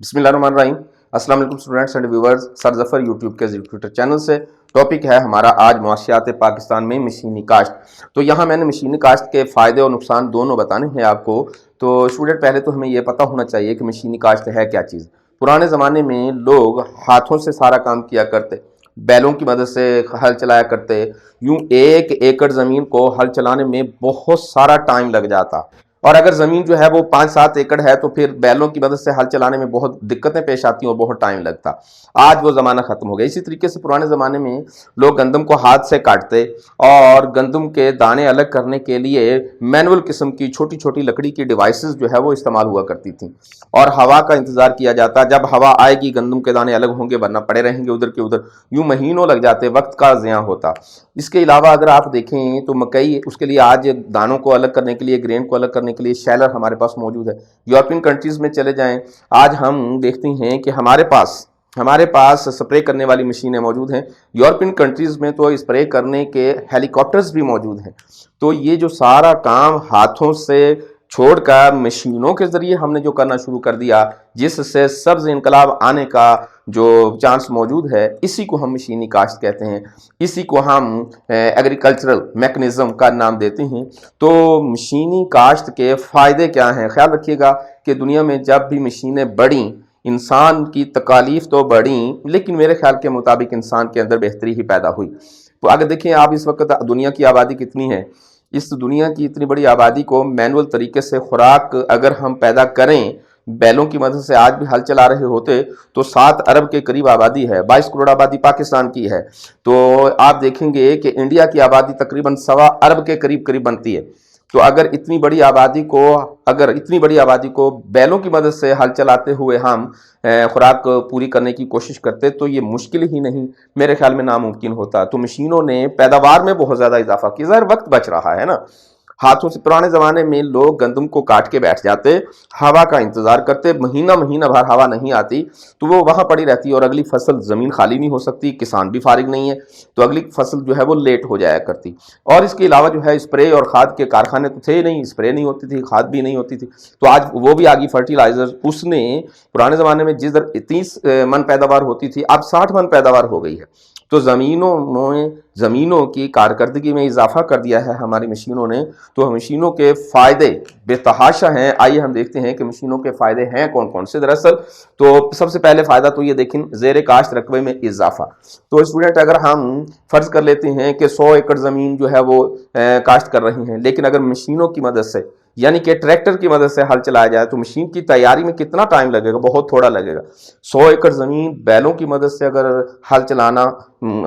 बिस्मिल्लाहिर्रहमानिर्रहीम। अस्सलाम वालेकुम students and viewers. Sir Zafar YouTube के ट्विटर चैनल से टॉपिक है हमारा आज मुआशियात पाकिस्तान में मशीनी काश्त। तो यहाँ मैंने मशीनी काश्त के फ़ायदे और नुकसान दोनों बताने हैं आपको। तो स्टूडेंट पहले तो हमें ये पता होना चाहिए कि मशीनी काश्त है क्या चीज़। पुराने ज़माने में लोग हाथों से सारा काम किया करते, बैलों की मदद से हल चलाया करते। यूं 1 एकड़ ज़मीन को हल चलाने में बहुत सारा टाइम लग जाता, और अगर ज़मीन जो है वो 5-7 एकड़ है तो फिर बैलों की मदद से हल चलाने में बहुत दिक्कतें पेश आती हैं और बहुत टाइम लगता। आज वो ज़माना ख़त्म हो गया। इसी तरीके से पुराने ज़माने में लोग गंदम को हाथ से काटते और गंदम के दाने अलग करने के लिए मैनुअल किस्म की छोटी छोटी लकड़ी की डिवाइसेस जो है वो इस्तेमाल हुआ करती थी, और हवा का इंतज़ार किया जाता। जब हवा आएगी गंदम के दाने अलग होंगे, वरना पड़े रहेंगे उधर के उधर। यूँ महीनों लग जाते, वक्त का ज़िया होता। इसके अलावा अगर आप देखें तो मकई, उसके लिए आज दानों को अलग करने के लिए, ग्रेन को अलग करने के लिए शैलर हमारे पास मौजूद है। यूरोपियन कंट्रीज़ में चले जाएं, आज हम देखते हैं कि हमारे पास स्प्रे करने वाली मशीनें मौजूद हैं। यूरोपियन कंट्रीज़ में तो स्प्रे करने के हेलीकॉप्टर्स भी मौजूद हैं। तो ये जो सारा काम हाथों से छोड़कर मशीनों के ज़रिए हमने जो करना शुरू कर दिया, जिससे सब्ज़ इनकलाब आने का जो चांस मौजूद है, इसी को हम मशीनी काश्त कहते हैं। इसी को हम एग्रीकल्चरल मैकेनिज़्म का नाम देते हैं। तो मशीनी काश्त के फ़ायदे क्या हैं? ख्याल रखिएगा कि दुनिया में जब भी मशीनें बढ़ी, इंसान की तकालीफ तो बढ़ी, लेकिन मेरे ख्याल के मुताबिक इंसान के अंदर बेहतरी ही पैदा हुई। तो अगर देखिए आप इस वक्त दुनिया की आबादी कितनी है, इस दुनिया की इतनी बड़ी आबादी को मैनुअल तरीके से खुराक अगर हम पैदा करें, बैलों की मदद से आज भी हल चला रहे होते तो 7 अरब के करीब आबादी है। 22 करोड़ आबादी पाकिस्तान की है। तो आप देखेंगे कि इंडिया की आबादी तकरीबन 1.25 अरब के करीब करीब बनती है। तो अगर इतनी बड़ी आबादी को बैलों की मदद से हल चलाते हुए हम खुराक पूरी करने की कोशिश करते, तो ये मुश्किल ही नहीं, मेरे ख्याल में नामुमकिन होता। तो मशीनों ने पैदावार में बहुत ज़्यादा इजाफा किया। ज़ाहिर वक्त बच रहा है ना। हाथों से पुराने ज़माने में लोग गंदम को काट के बैठ जाते, हवा का इंतज़ार करते, महीना महीना भर हवा नहीं आती तो वो वहाँ पड़ी रहती और अगली फसल, ज़मीन खाली नहीं हो सकती, किसान भी फारिग नहीं है, तो अगली फसल जो है वो लेट हो जाया करती। और इसके अलावा जो है स्प्रे और खाद के कारखाने तो थे नहीं, स्प्रे नहीं होती थी, खाद भी नहीं होती थी। तो आज वो भी आ गई फर्टिलाइज़र। उसने पुराने ज़माने में जिस 30 मन पैदावार होती थी, अब 60 मन पैदावार हो गई है। तो ज़मीनों की कारकर्दगी में इजाफा कर दिया है हमारी मशीनों ने। तो मशीनों के फ़ायदे बेतहाशा हैं। आइए हम देखते हैं कि मशीनों के फ़ायदे हैं कौन कौन से। दरअसल तो सबसे पहले फ़ायदा तो ये देखें, ज़ेर काश्त रकबे में इजाफा। तो स्टूडेंट अगर हम फ़र्ज़ कर लेते हैं कि 100 एकड़ ज़मीन जो है वो काश्त कर रही हैं, लेकिन अगर मशीनों की मदद से, यानी कि ट्रैक्टर की मदद से हल चलाया जाए, तो मशीन की तैयारी में कितना टाइम लगेगा? बहुत थोड़ा लगेगा। 100 एकड़ ज़मीन बैलों की मदद से अगर हल चलाना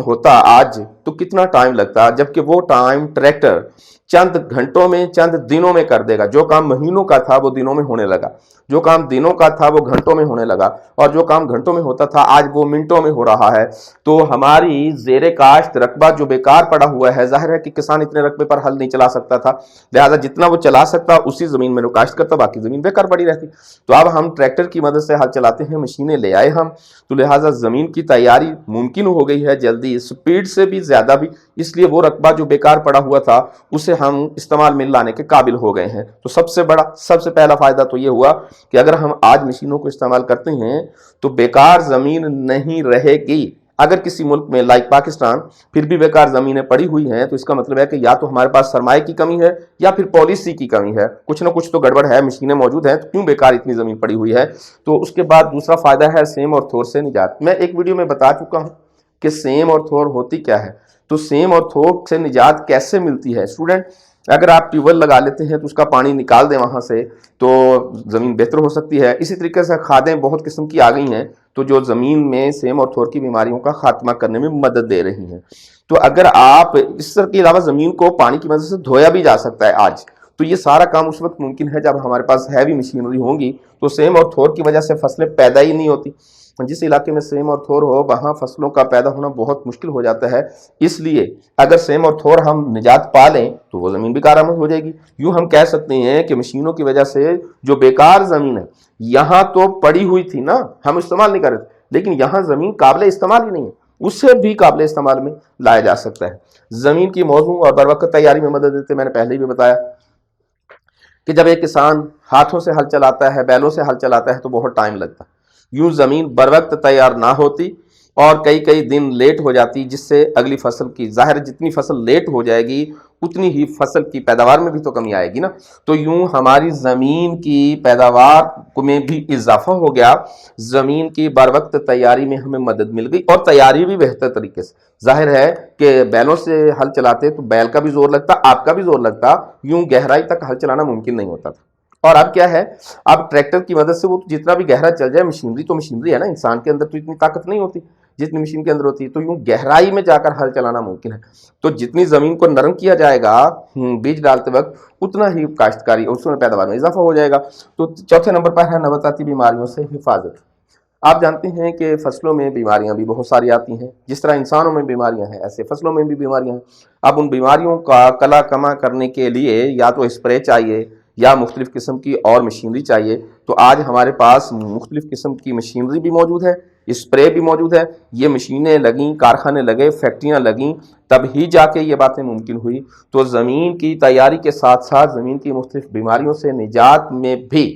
होता आज, तो कितना टाइम लगता, जबकि वो टाइम ट्रैक्टर चंद घंटों में, चंद दिनों में कर देगा। जो काम महीनों का था वो दिनों में होने लगा, जो काम दिनों का था वो घंटों में होने लगा, और जो काम घंटों में होता था आज वो मिनटों में हो रहा है। तो हमारी ज़ेरे काश्त रकबा जो बेकार पड़ा हुआ है, जाहिर है कि किसान इतने रकबे पर हल नहीं चला सकता था, लिहाजा जितना वो चला सकता उसी ज़मीन में वो काश्त करता, बाकी ज़मीन बेकार पड़ी रहती। तो अब हम ट्रैक्टर की मदद से हल चलाते हैं, मशीनें ले आए हम, तो लिहाजा ज़मीन की तैयारी मुमकिन हो गई है, जल्दी, स्पीड से भी ज़्यादा भी। इसलिए वो रकबा जो बेकार पड़ा हुआ था उसे हम इस्तेमाल में लाने के काबिल हो गए हैं। तो सबसे पहला फ़ायदा तो ये हुआ कि अगर हम आज मशीनों को इस्तेमाल करते हैं तो बेकार ज़मीन नहीं रहेगी। अगर किसी मुल्क में लाइक पाकिस्तान फिर भी बेकार ज़मीनें पड़ी हुई हैं, तो इसका मतलब है कि या तो हमारे पास सरमाए की कमी है या फिर पॉलिसी की कमी है, कुछ ना कुछ तो गड़बड़ है। मशीनें मौजूद हैं तो क्यों बेकार इतनी ज़मीन पड़ी हुई है? तो उसके बाद दूसरा फ़ायदा है सेम और थोर से निजात। मैं एक वीडियो में बता चुका हूँ कि सेम और थोर होती क्या है। तो सेम और थोर से निजात कैसे मिलती है? स्टूडेंट अगर आप ट्यूबवेल लगा लेते हैं तो उसका पानी निकाल दें वहाँ से, तो ज़मीन बेहतर हो सकती है। इसी तरीके से खादें बहुत किस्म की आ गई हैं, तो जो ज़मीन में सेम और थोर की बीमारियों का खात्मा करने में मदद दे रही हैं। तो अगर आप इस तरह के अलावा ज़मीन को पानी की मदद से धोया भी जा सकता है आज। तो ये सारा काम उस वक्त मुमकिन है जब हमारे पास हैवी मशीनरी होंगी। तो सेम और थोर की वजह से फसलें पैदा ही नहीं होती। जिस इलाके में सेम और थोर हो वहाँ फसलों का पैदा होना बहुत मुश्किल हो जाता है। इसलिए अगर सेम और थोर हम निजात पा लें तो वो ज़मीन भी कारामद हो जाएगी। यूँ हम कह सकते हैं कि मशीनों की वजह से जो बेकार ज़मीन है, यहाँ तो पड़ी हुई थी ना, हम इस्तेमाल नहीं कर रहे थे, लेकिन यहाँ ज़मीन काबिल इस्तेमाल ही नहीं है, उससे भी काबिल इस्तेमाल में लाया जा सकता है। ज़मीन की मौजूद और बरवक्त तैयारी में मदद देते, मैंने पहले भी बताया कि जब एक किसान हाथों से हल चलाता है, बैलों से हल चलाता है, तो बहुत टाइम लगता है। यूं ज़मीन बर वक्त तैयार ना होती और कई कई दिन लेट हो जाती, जिससे अगली फसल की, ज़ाहिर है जितनी फसल लेट हो जाएगी उतनी ही फसल की पैदावार में भी तो कमी आएगी ना। तो यूं हमारी ज़मीन की पैदावार में भी इजाफा हो गया, ज़मीन की बर वक्त तैयारी में हमें मदद मिल गई और तैयारी भी बेहतर तरीके से। जाहिर है कि बैलों से हल चलाते तो बैल का भी जोर लगता, आपका भी जोर लगता, यूं गहराई तक हल चलाना मुमकिन नहीं होता था। और अब क्या है, अब ट्रैक्टर की मदद से वो जितना भी गहरा चल जाए, मशीनरी तो मशीनरी है ना, इंसान के अंदर तो इतनी ताकत नहीं होती जितनी मशीन के अंदर होती है, तो यूं गहराई में जाकर हल चलाना मुमकिन है। तो जितनी जमीन को नरम किया जाएगा बीज डालते वक्त, उतना ही काश्तकारी उसमें पैदावार में इजाफा हो जाएगा। तो चौथे नंबर पर है नबाताती बीमारियों से हिफाजत। आप जानते हैं कि फसलों में बीमारियां भी बहुत सारी आती हैं, जिस तरह इंसानों में बीमारियां हैं ऐसे फसलों में भी बीमारियां हैं। अब उन बीमारियों का कला कमा करने के लिए या तो स्प्रे चाहिए या मुख्तलिफ़ किस्म की और मशीनरी चाहिए। तो आज हमारे पास मुख्तलिफ़ किस्म की मशीनरी भी मौजूद है, स्प्रे भी मौजूद है। ये मशीनें लगीं, कारखाने लगे, फैक्ट्रियाँ लगीं, तब ही जाके ये बातें मुमकिन हुई। तो ज़मीन की तैयारी के साथ साथ ज़मीन की मुख्तलिफ़ बीमारियों से निजात में भी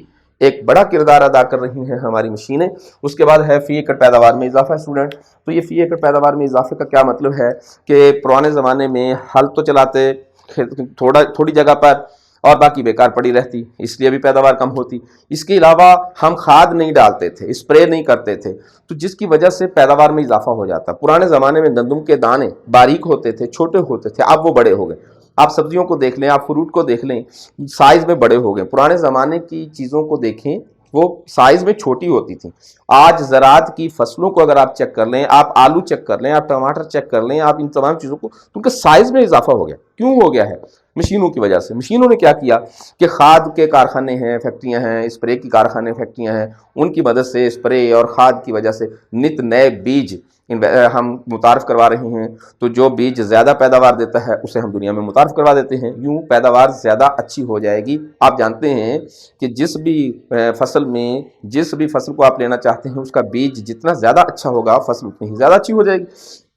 एक बड़ा किरदार अदा कर रही हैं हमारी मशीनें। उसके बाद है फ़ी एकड़ पैदावार में इजाफा स्टूडेंट। तो ये फ़ी एकड़ पैदावार में इजाफे का क्या मतलब है कि पुराने ज़माने में हल तो चलाते थोड़ी जगह पर और बाकी बेकार पड़ी रहती, इसलिए भी पैदावार कम होती। इसके अलावा हम खाद नहीं डालते थे, स्प्रे नहीं करते थे, तो जिसकी वजह से पैदावार में इजाफा हो जाता। पुराने ज़माने में गंदम के दाने बारीक होते थे, छोटे होते थे, अब वो बड़े हो गए। आप सब्जियों को देख लें, आप फ्रूट को देख लें, साइज़ में बड़े हो गए। पुराने ज़माने की चीज़ों को देखें, वो साइज़ में छोटी होती थी। आज ज़राअत की फसलों को अगर आप चेक कर लें, आप आलू चेक कर लें, आप टमाटर चेक कर लें, आप इन तमाम चीज़ों को, तो उनके साइज़ में इजाफा हो गया। क्यों हो गया है? मशीनों की वजह से। मशीनों ने क्या किया कि खाद के कारखाने हैं, फैक्ट्रियां हैं, स्प्रे की कारखाने फैक्ट्रियां हैं, उनकी मदद से स्प्रे और खाद की वजह से नित नए बीज हम मुतारफ़ करवा रहे हैं। तो जो बीज ज़्यादा पैदावार देता है उसे हम दुनिया में मुतारफ़ करवा देते हैं, यूँ पैदावार ज़्यादा अच्छी हो जाएगी। आप जानते हैं कि जिस भी फसल को आप लेना चाहते हैं, उसका बीज जितना ज़्यादा अच्छा होगा, फसल उतनी ही ज़्यादा अच्छी हो जाएगी।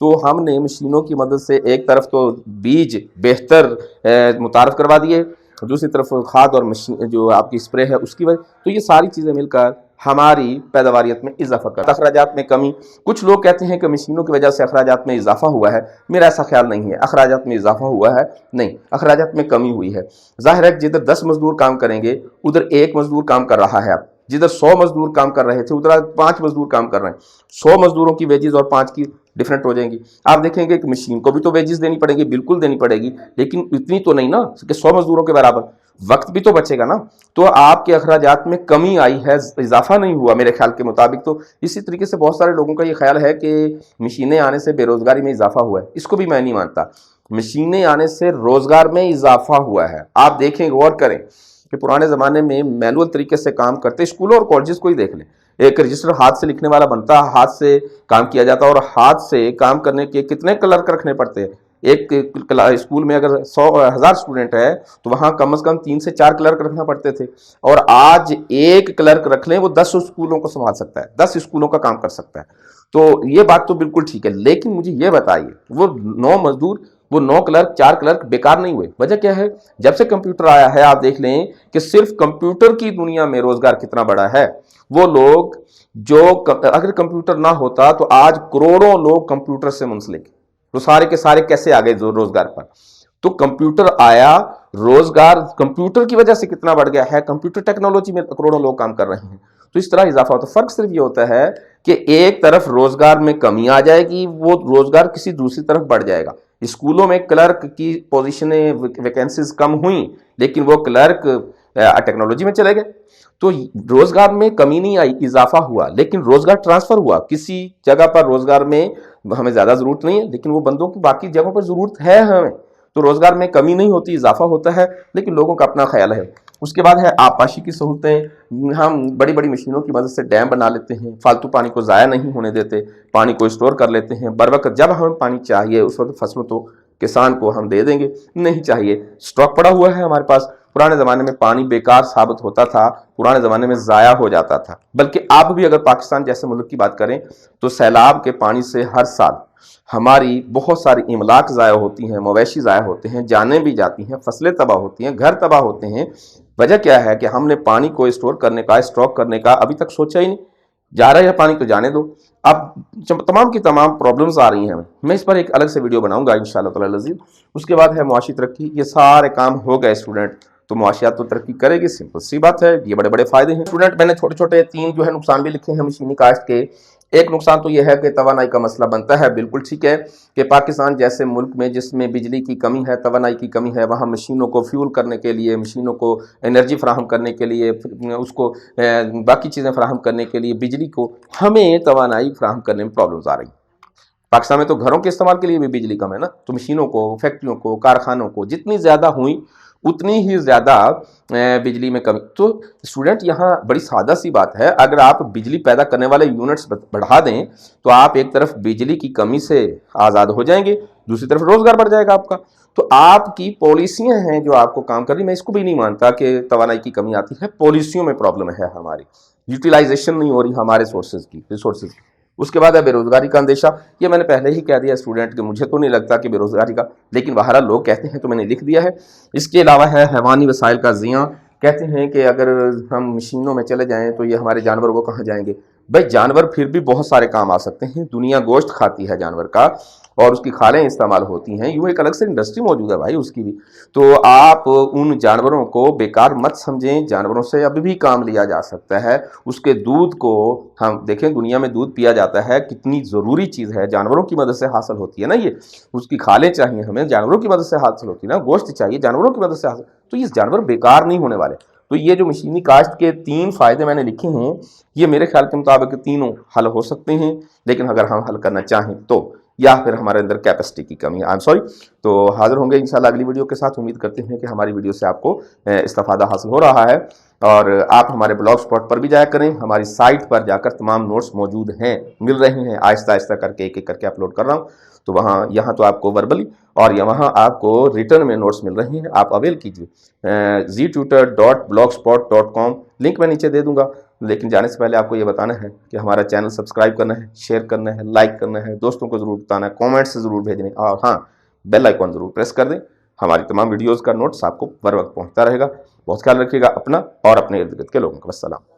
तो हमने मशीनों की मदद से एक तरफ तो बीज बेहतर मुतारफ़ करवा दिए, दूसरी तरफ खाद और मशीन जो आपकी स्प्रे है उसकी वजह, तो ये सारी चीज़ें मिलकर हमारी पैदावारियत में इजाफा कर। अखराजात में कमी, कुछ लोग कहते हैं कि मशीनों की वजह से अखराजात में इजाफा हुआ है। मेरा ऐसा ख्याल नहीं है, अखराजात में इजाफा हुआ है नहीं, अखराजात में कमी हुई है। जाहिर है जिधर 10 मजदूर काम करेंगे उधर 1 मजदूर काम कर रहा है। अब जिधर 100 मजदूर काम कर रहे थे उधर 5 मजदूर काम कर रहे हैं। 100 मजदूरों की वेजेस और 5 की डिफरेंट हो जाएंगी। आप देखेंगे कि मशीन को भी तो वेजेस देनी पड़ेगी, बिल्कुल देनी पड़ेगी, लेकिन इतनी तो नहीं ना कि 100 मजदूरों के बराबर। वक्त भी तो बचेगा ना। तो आपके अखराजात में कमी आई है, इजाफा नहीं हुआ मेरे ख्याल के मुताबिक। तो इसी तरीके से बहुत सारे लोगों का ये ख्याल है कि मशीनें आने से बेरोजगारी में इजाफा हुआ है। इसको भी मैं नहीं मानता। मशीनें आने से रोजगार में इजाफा हुआ है। आप देखें, गौर करें कि पुराने ज़माने में मैनुअल तरीके से काम करते, स्कूलों और कॉलेजेस को ही देख लें, एक रजिस्टर हाथ से लिखने वाला बनता, हाथ से काम किया जाता, और हाथ से काम करने के कितने क्लर्क रखने पड़ते हैं। एक स्कूल में अगर 100,000 स्टूडेंट है तो वहाँ कम से कम 3 से 4 क्लर्क रखना पड़ते थे, और आज एक क्लर्क रख लें वो 10 स्कूलों को संभाल सकता है, 10 स्कूलों का काम कर सकता है। तो ये बात तो बिल्कुल ठीक है, लेकिन मुझे ये बताइए वो 9 मजदूर, वो 9 क्लर्क, 4 क्लर्क बेकार नहीं हुए। वजह क्या है? जब से कंप्यूटर आया है, आप देख लें कि सिर्फ कंप्यूटर की दुनिया में रोजगार कितना बड़ा है। वो लोग जो अगर कंप्यूटर ना होता तो आज करोड़ों लोग कंप्यूटर से मुंसलिक, तो सारे के सारे कैसे आ गए रोजगार पर? तो कंप्यूटर आया, रोजगार कंप्यूटर की वजह से कितना बढ़ गया है, कंप्यूटर टेक्नोलॉजी में करोड़ों लोग काम कर रहे हैं। तो इस तरह इजाफा होता है। फर्क सिर्फ ये होता है कि एक तरफ रोजगार में कमी आ जाएगी, वो रोजगार किसी दूसरी तरफ बढ़ जाएगा। स्कूलों में क्लर्क की पोजीशनें, वैकेंसीज कम हुई, लेकिन वो क्लर्क टेक्नोलॉजी में चले गए। तो रोजगार में कमी नहीं आई, इजाफा हुआ, लेकिन रोजगार ट्रांसफर हुआ। किसी जगह पर रोजगार में हमें ज्यादा जरूरत नहीं है, लेकिन वो बंदों की बाकी जगहों पर जरूरत है हमें। तो रोजगार में कमी नहीं होती, इजाफा होता है, लेकिन लोगों का अपना ख्याल है। उसके बाद है आबपाशी की सहूलतें। हम बड़ी बड़ी मशीनों की मदद से डैम बना लेते हैं, फालतू पानी को ज़ाया नहीं होने देते, पानी को स्टोर कर लेते हैं। बर वक्त जब हमें पानी चाहिए उस वक्त फसलों तो किसान को हम दे देंगे, नहीं चाहिए स्टॉक पड़ा हुआ है हमारे पास। पुराने ज़माने में पानी बेकार साबित होता था, पुराने ज़माने में ज़ाया हो जाता था। बल्कि आप भी अगर पाकिस्तान जैसे मुल्क की बात करें तो सैलाब के पानी से हर साल हमारी बहुत सारी इमलाक ज़ाया होती हैं, मवेशी ज़ाया होते हैं, जानें भी जाती हैं, फसलें तबाह होती हैं, घर तबाह होते हैं। वजह क्या है कि हमने पानी को स्टोर करने का, स्टॉक करने का अभी तक सोचा ही नहीं। जा रहा है पानी तो जाने दो। अब तमाम की तमाम प्रॉब्लम्स आ रही हैं, मैं इस पर एक अलग से वीडियो बनाऊंगा इंशाल्लाह ताला अज़ीज़। उसके बाद है मुआशी तरक्की, ये सारे काम हो गए स्टूडेंट, तो मुआशियात तो तरक्की करेगी, सिंपल सी बात है, ये बड़े बड़े फायदे हैं स्टूडेंट। मैंने छोटे छोटे 3 जो है नुकसान भी लिखे हैं मशीनी काश्त के। एक नुकसान तो यह है कि तवानाई का मसला बनता है, बिल्कुल ठीक है कि पाकिस्तान जैसे मुल्क में जिसमें बिजली की कमी है, तवानाई की कमी है, वहाँ मशीनों को फ्यूल करने के लिए, मशीनों को एनर्जी फराहम करने के लिए, उसको बाकी चीज़ें फराहम करने के लिए बिजली को हमें तवानाई फराहम करने में प्रॉब्लम्स आ रही। पाकिस्तान में तो घरों के इस्तेमाल के लिए भी बिजली कम है ना, तो मशीनों को, फैक्ट्रियों को, कारखानों को जितनी ज़्यादा हुई उतनी ही ज़्यादा बिजली में कमी। तो स्टूडेंट यहाँ बड़ी सादा सी बात है, अगर आप बिजली पैदा करने वाले यूनिट्स बढ़ा दें तो आप एक तरफ बिजली की कमी से आज़ाद हो जाएंगे, दूसरी तरफ रोज़गार बढ़ जाएगा आपका। तो आपकी पॉलिसियाँ हैं जो आपको काम कर रही, मैं इसको भी नहीं मानता कि तवानाई की कमी आती है, पॉलिसियों में प्रॉब्लम है, हमारी यूटिलाइजेशन नहीं हो रही हमारे रिसोर्सेज की। उसके बाद है बेरोजगारी का अंदेशा, ये मैंने पहले ही कह दिया स्टूडेंट कि मुझे तो नहीं लगता कि बेरोजगारी का, लेकिन बहरहाल लोग कहते हैं तो मैंने लिख दिया है। इसके अलावा है हैवानी वसाइल का ज़िया, कहते हैं कि अगर हम मशीनों में चले जाएं तो ये हमारे जानवर को कहाँ जाएंगे। भाई जानवर फिर भी बहुत सारे काम आ सकते हैं, दुनिया गोश्त खाती है जानवर का और उसकी खालें इस्तेमाल होती हैं, यूँ एक अलग से इंडस्ट्री मौजूद है भाई उसकी भी। तो आप उन जानवरों को बेकार मत समझें, जानवरों से अभी भी काम लिया जा सकता है। उसके दूध को हम देखें, दुनिया में दूध पिया जाता है, कितनी ज़रूरी चीज़ है, जानवरों की मदद से हासिल होती है ना ये। उसकी खालें चाहिए हमें, जानवरों की मदद से हासिल होती है ना, गोश्त चाहिए जानवरों की मदद से हासिल, तो ये जानवर बेकार नहीं होने वाले। तो ये जो मशीनी काश्त के 3 फ़ायदे मैंने लिखे हैं, ये मेरे ख्याल के मुताबिक तीनों हल हो सकते हैं, लेकिन अगर हम हल करना चाहें तो, या फिर हमारे अंदर कैपेसिटी की कमी है। I am sorry. तो हाजिर होंगे इंशाल्लाह अगली वीडियो के साथ। उम्मीद करते हैं कि हमारी वीडियो से आपको इस्तिफादा हासिल हो रहा है, और आप हमारे ब्लॉग स्पॉट पर भी जाया करें, हमारी साइट पर जाकर तमाम नोट्स मौजूद हैं, मिल रहे हैं, आहिस्ता आहिस्ता करके एक एक करके अपलोड कर रहा हूँ। तो वहाँ यहाँ तो आपको वर्बली और वहाँ आपको रिटर्न में नोट्स मिल रहे हैं, आप अवेल कीजिए। ztutor.blogspot.com लिंक मैं नीचे दे दूंगा। लेकिन जाने से पहले आपको ये बताना है कि हमारा चैनल सब्सक्राइब करना है, शेयर करना है, लाइक करना है, दोस्तों को ज़रूर बताना है, कमेंट्स ज़रूर भेजने, और हाँ, बेल आइकॉन ज़रूर प्रेस कर दें। हमारी तमाम वीडियोज़ का नोट्स आपको बर वक्त पहुँचता रहेगा। बहुत ख्याल रखिएगा अपना और अपने इर्द गिर्द के लोगों का। वस्सलाम।